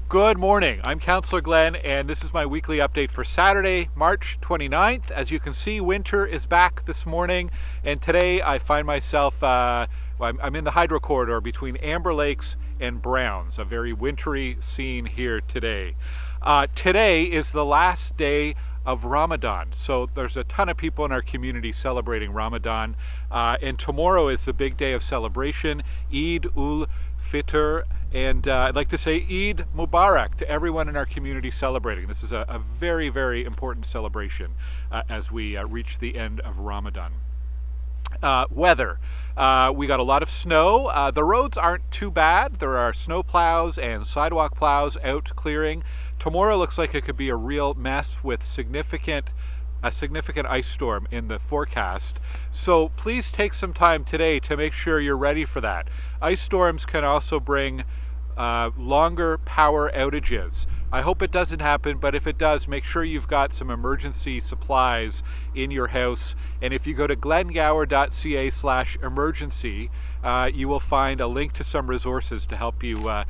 Good morning. I'm Councillor Glen, and this is my weekly update for Saturday, March 29th. As you can see, winter is back this morning, and today I find myself, I'm in the hydro corridor between Amberlakes and Browns, a very wintry scene here today. Today is the last day of Ramadan, so there's a ton of people in our community celebrating Ramadan, and tomorrow is the big day of celebration, Eid ul Fitr, and I'd like to say Eid Mubarak to everyone in our community celebrating. This is a very, very important celebration as we reach the end of Ramadan. Weather. We got a lot of snow. The roads aren't too bad. There are snow plows and sidewalk plows out clearing. Tomorrow looks like it could be a real mess with a significant ice storm in the forecast. So please take some time today to make sure you're ready for that. Ice storms can also bring longer power outages. I hope it doesn't happen, but if it does, make sure you've got some emergency supplies in your house. And if you go to glengower.ca/emergency, you will find a link to some resources to help you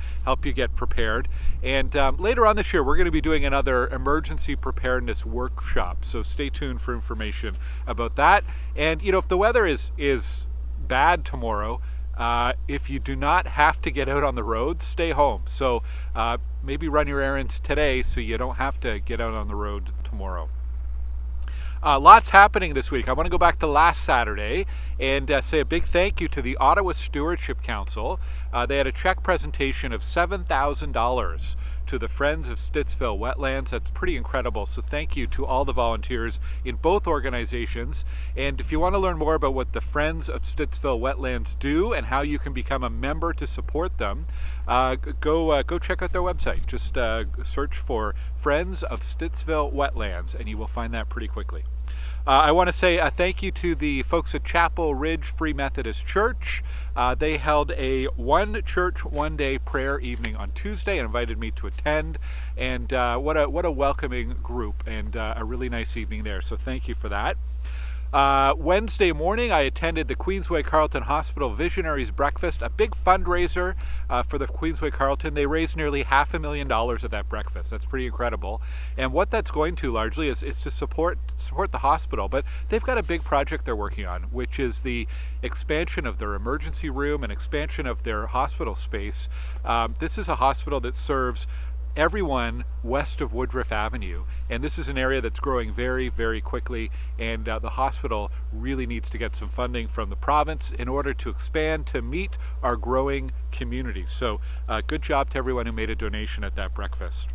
get prepared. And later on this year, we're going to be doing another emergency preparedness workshop. So stay tuned for information about that. And if the weather is bad tomorrow, if you do not have to get out on the road, stay home. So maybe run your errands today so you don't have to get out on the road tomorrow. Lots happening this week. I want to go back to last Saturday and say a big thank you to the Ottawa Stewardship Council. They had a check presentation of $7,000 to the Friends of Stittsville Wetlands. That's pretty incredible. So thank you to all the volunteers in both organizations. And if you want to learn more about what the Friends of Stittsville Wetlands do and how you can become a member to support them, go check out their website. Just search for Friends of Stittsville Wetlands and you will find that pretty quickly. I want to say a thank you to the folks at Ridge Free Methodist Church. They held a one church, one day prayer evening on Tuesday and invited me to attend. And what a welcoming group and a really nice evening there. So thank you for that. Wednesday morning, I attended the Queensway-Carleton Hospital Visionaries breakfast, a big fundraiser for the Queensway-Carleton. They raised nearly $500,000 at that breakfast. That's pretty incredible. And what that's going to largely is to support the hospital. But they've got a big project they're working on, which is the expansion of their emergency room and expansion of their hospital space. This is a hospital that serves everyone west of Woodruff Avenue, and this is an area that's growing very, very quickly, and the hospital really needs to get some funding from the province in order to expand to meet our growing community. So good job to everyone who made a donation at that breakfast.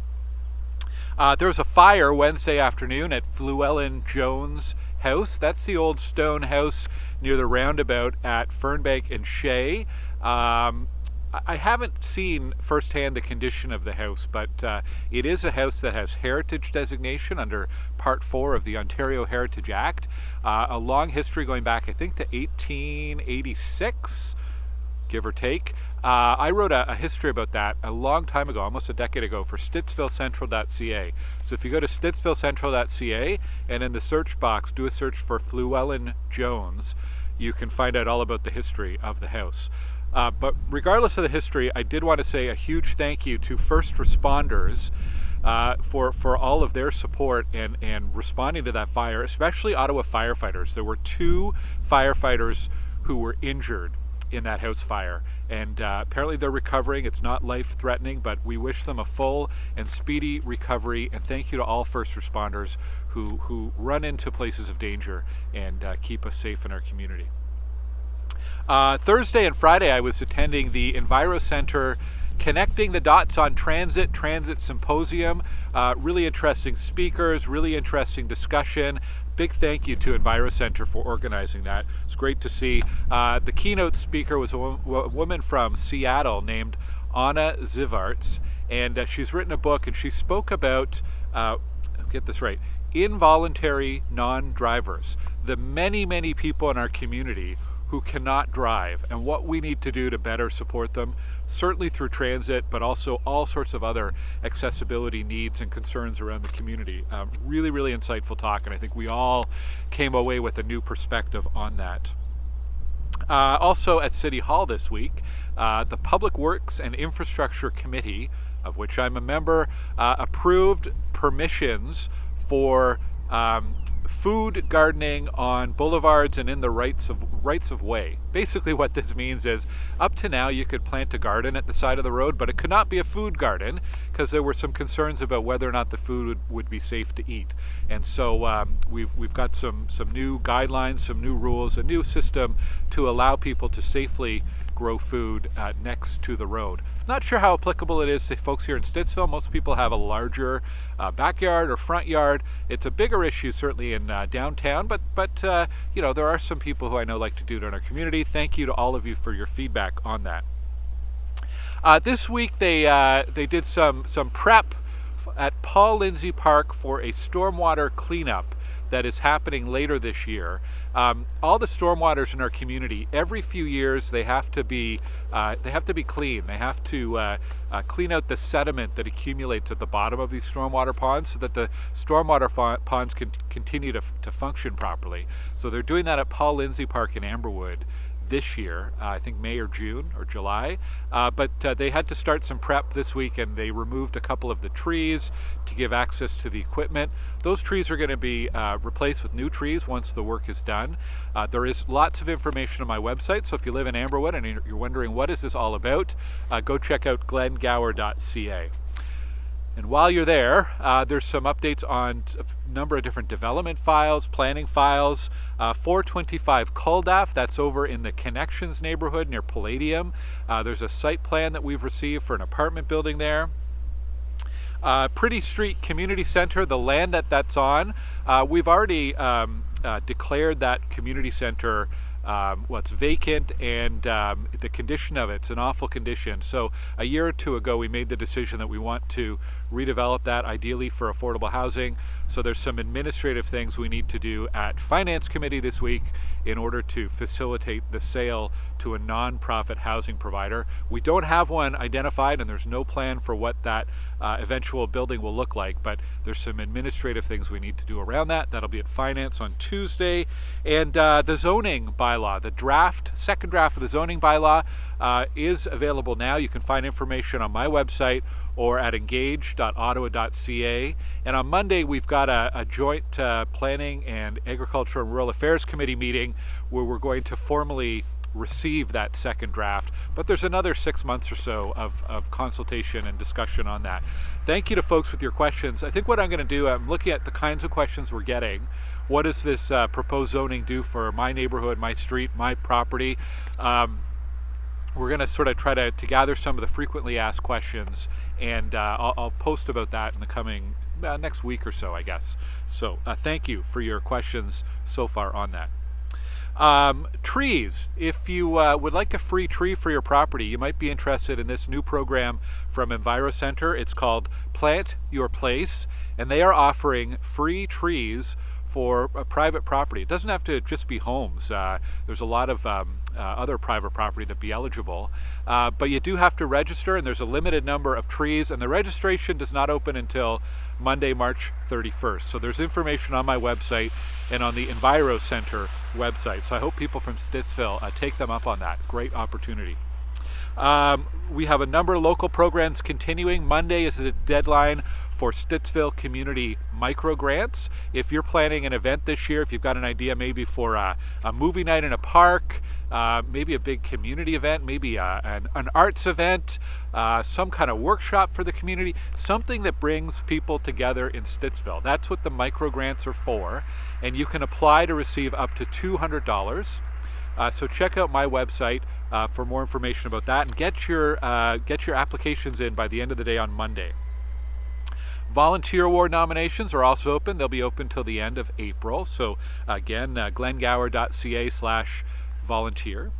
There was a fire Wednesday afternoon at Flewellyn-Jones house. That's the old stone house near the roundabout at Fernbank and Shea. I haven't seen firsthand the condition of the house, but it is a house that has heritage designation under Part 4 of the Ontario Heritage Act. A long history going back, I think, to 1886, give or take. I wrote a history about that a long time ago, almost a decade ago, for StittsvilleCentral.ca. So if you go to StittsvilleCentral.ca and in the search box, do a search for Flewellyn-Jones, you can find out all about the history of the house. But regardless of the history, I did want to say a huge thank you to first responders for all of their support and responding to that fire, especially Ottawa firefighters. There were 2 firefighters who were injured in that house fire, and apparently they're recovering. It's not life-threatening, but we wish them a full and speedy recovery, and thank you to all first responders who run into places of danger and keep us safe in our community. Thursday and Friday, I was attending the EnviroCentre Connecting the Dots on Transit Symposium. Really interesting speakers, really interesting discussion. Big thank you to EnviroCentre for organizing that. It's great to see. The keynote speaker was a woman from Seattle named Anna Zivarts, and she's written a book, and she spoke about, get this right, involuntary non-drivers, the many, many people in our community who cannot drive, and what we need to do to better support them, certainly through transit, but also all sorts of other accessibility needs and concerns around the community. Really, really insightful talk, and I think we all came away with a new perspective on that. Also at City Hall this week, the Public Works and Infrastructure Committee, of which I'm a member, approved permissions for food gardening on boulevards and in the rights of way. Basically what this means is, up to now you could plant a garden at the side of the road, but it could not be a food garden because there were some concerns about whether or not the food would be safe to eat. And so we've got some new guidelines, some new rules, a new system to allow people to safely grow food next to the road. Not sure how applicable it is to folks here in Stittsville. Most people have a larger backyard or front yard. It's a bigger issue certainly in downtown, but you know, there are some people who I know like to do it in our community. Thank you to all of you for your feedback on that. This week they did some prep at Paul Lindsay Park for a stormwater cleanup that is happening later this year. All the stormwaters in our community, every few years they have to be clean. They have to clean out the sediment that accumulates at the bottom of these stormwater ponds so that the stormwater ponds can continue to function properly. So they're doing that at Paul Lindsay Park in Amberwood this year, I think May or June or July, but they had to start some prep this week, and they removed a couple of the trees to give access to the equipment. Those trees are going to be replaced with new trees once the work is done. There is lots of information on my website, so if you live in Amberwood and you're wondering what is this all about, go check out glengower.ca. And while you're there, there's some updates on a number of different development files, planning files. 425 Culdaff, that's over in the Connections neighborhood near Palladium. There's a site plan that we've received for an apartment building there. Pretty Street Community Center, the land that's on, we've already declared that community center it's vacant, and the condition of it's an awful condition. So a year or two ago we made the decision that we want to redevelop that, ideally for affordable housing. So there's some administrative things we need to do at Finance Committee this week in order to facilitate the sale to a non-profit housing provider. We don't have one identified, and there's no plan for what that eventual building will look like, but there's some administrative things we need to do around that. That'll be at Finance on Tuesday. And the zoning bylaw, the second draft of the zoning bylaw is available now. You can find information on my website or at engage.ottawa.ca. And on Monday, we've got a joint Planning and Agriculture and Rural Affairs Committee meeting where we're going to formally receive that second draft, but there's another 6 months or so of consultation and discussion on that. Thank you to folks with your questions. I think what I'm going to do, I'm looking at the kinds of questions we're getting. What does this proposed zoning do for my neighborhood, my street, my property? We're going to sort of try to gather some of the frequently asked questions, and I'll post about that in the coming next week or so, I guess. So thank you for your questions so far on that. Trees. If you would like a free tree for your property, you might be interested in this new program from EnviroCentre. It's called Plant Your Place, and they are offering free trees for a private property. It doesn't have to just be homes. There's a lot of other private property that'd be eligible, but you do have to register, and there's a limited number of trees, and the registration does not open until Monday, March 31st. So there's information on my website and on the EnviroCentre website. So I hope people from Stittsville take them up on that. Great opportunity. We have a number of local programs continuing. Monday is the deadline for Stittsville Community Micro Grants. If you're planning an event this year, if you've got an idea maybe for a movie night in a park, maybe a big community event, maybe an arts event, some kind of workshop for the community, something that brings people together in Stittsville. That's what the micro grants are for, and you can apply to receive up to $200. So check out my website for more information about that, and get your applications in by the end of the day on Monday. Volunteer award nominations are also open. They'll be open till the end of April. So again, glengower.ca/volunteer.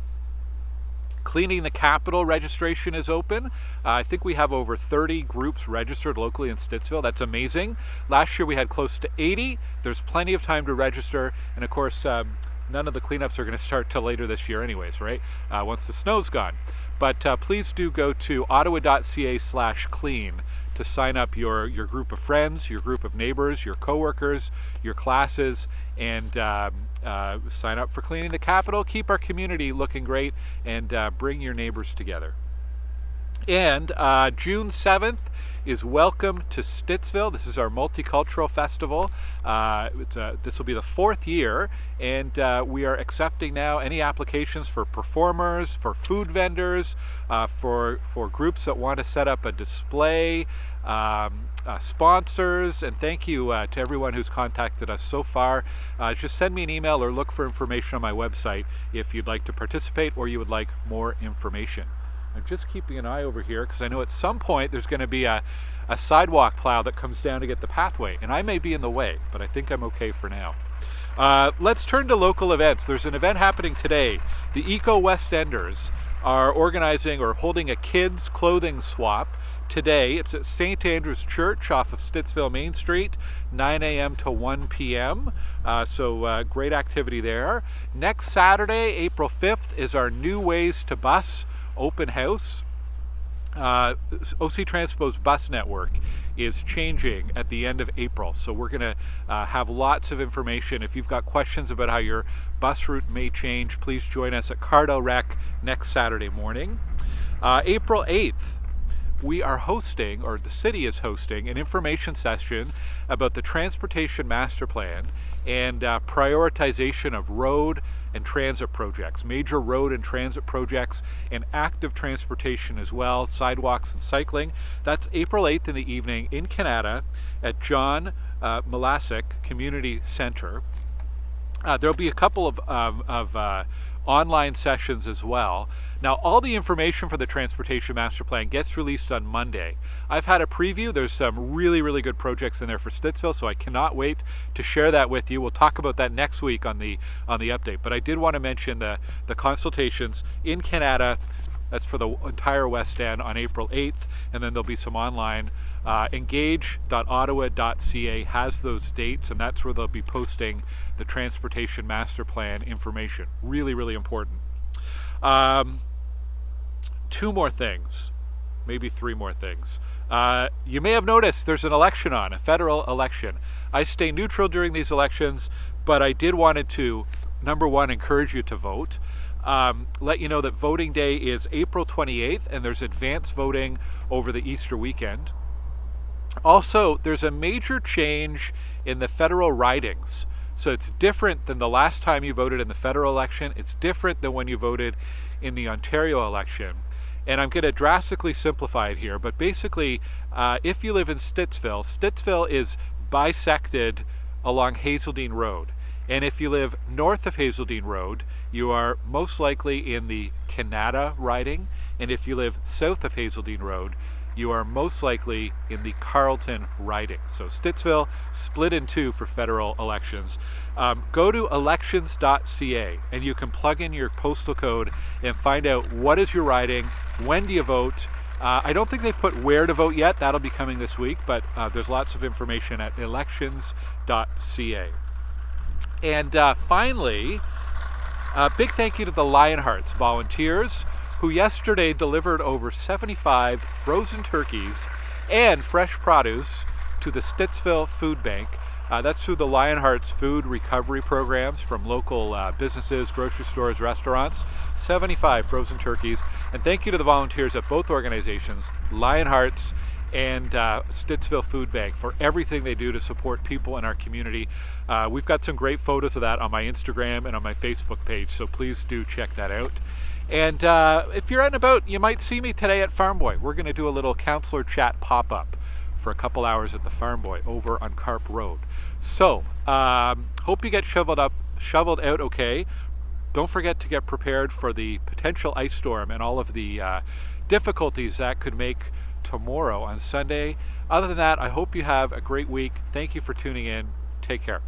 Cleaning the Capital registration is open. I think we have over 30 groups registered locally in Stittsville. That's amazing. Last year we had close to 80. There's plenty of time to register, and of course, none of the cleanups are going to start till later this year anyways, right? Once the snow's gone. But please do go to ottawa.ca/clean to sign up your group of friends, your group of neighbors, your coworkers, your classes, and sign up for cleaning the capital, keep our community looking great, and bring your neighbors together. And June 7th is Welcome to Stittsville. This is our multicultural festival. This will be the 4th year, and we are accepting now any applications for performers, for food vendors, for groups that want to set up a display, sponsors, and thank you to everyone who's contacted us so far. Just send me an email or look for information on my website if you'd like to participate or you would like more information. I'm just keeping an eye over here because I know at some point there's going to be a sidewalk plow that comes down to get the pathway, and I may be in the way, but I think I'm okay for now. Let's turn to local events. There's an event happening today. The Eco West Enders are organizing or holding a kids clothing swap today. It's at St. Andrew's Church off of Stittsville Main Street, 9 a.m. to 1 p.m. So great activity there. Next Saturday, April 5th, is our New Ways to Bus open house. OC Transpo's bus network is changing at the end of April, so we're going to have lots of information. If you've got questions about how your bus route may change, please join us at Cardell Rec next Saturday morning. April 8th, we are hosting, or the city is hosting, an information session about the Transportation Master Plan and prioritization of road and transit projects, major road and transit projects, and active transportation as well, sidewalks and cycling. That's April 8th in the evening in Canada at John Milasek Community Center. There'll be a couple of online sessions as well. Now, all the information for the Transportation Master Plan gets released on Monday. I've had a preview. There's some really, really good projects in there for Stittsville, so I cannot wait to share that with you. We'll talk about that next week on the update. But I did want to mention the consultations in Canada. That's for the entire West End on April 8th, and then there'll be some online. Engage.ottawa.ca has those dates, and that's where they'll be posting the Transportation Master Plan information. Really, really important. 2 more things, maybe 3 more things. You may have noticed there's an election on, a federal election. I stay neutral during these elections, but I did wanted to, number one, encourage you to vote. Let you know that voting day is April 28th, and there's advance voting over the Easter weekend. Also, there's a major change in the federal ridings. So it's different than the last time you voted in the federal election. It's different than when you voted in the Ontario election. And I'm going to drastically simplify it here, but basically, if you live in Stittsville, Stittsville is bisected along Hazeldean Road. And if you live north of Hazeldean Road, you are most likely in the Canada riding. And if you live south of Hazeldean Road, you are most likely in the Carleton riding. So Stittsville split in 2 for federal elections. Go to elections.ca and you can plug in your postal code and find out what is your riding, when do you vote. I don't think they've put where to vote yet. That'll be coming this week, but there's lots of information at elections.ca. And finally, big thank you to the Lionhearts volunteers who yesterday delivered over 75 frozen turkeys and fresh produce to the Stittsville Food Bank. That's through the Lionhearts food recovery programs from local businesses, grocery stores, restaurants. 75 frozen turkeys. And thank you to the volunteers at both organizations, Lionhearts and Stittsville Food Bank, for everything they do to support people in our community. We've got some great photos of that on my Instagram and on my Facebook page, so please do check that out. And if you're out and about, you might see me today at Farm Boy. We're going to do a little counselor chat pop-up for a couple hours at the Farm Boy over on Carp Road. So, hope you get shoveled out okay. Don't forget to get prepared for the potential ice storm and all of the difficulties that could make tomorrow on Sunday. Other than that, I hope you have a great week. Thank you for tuning in. Take care.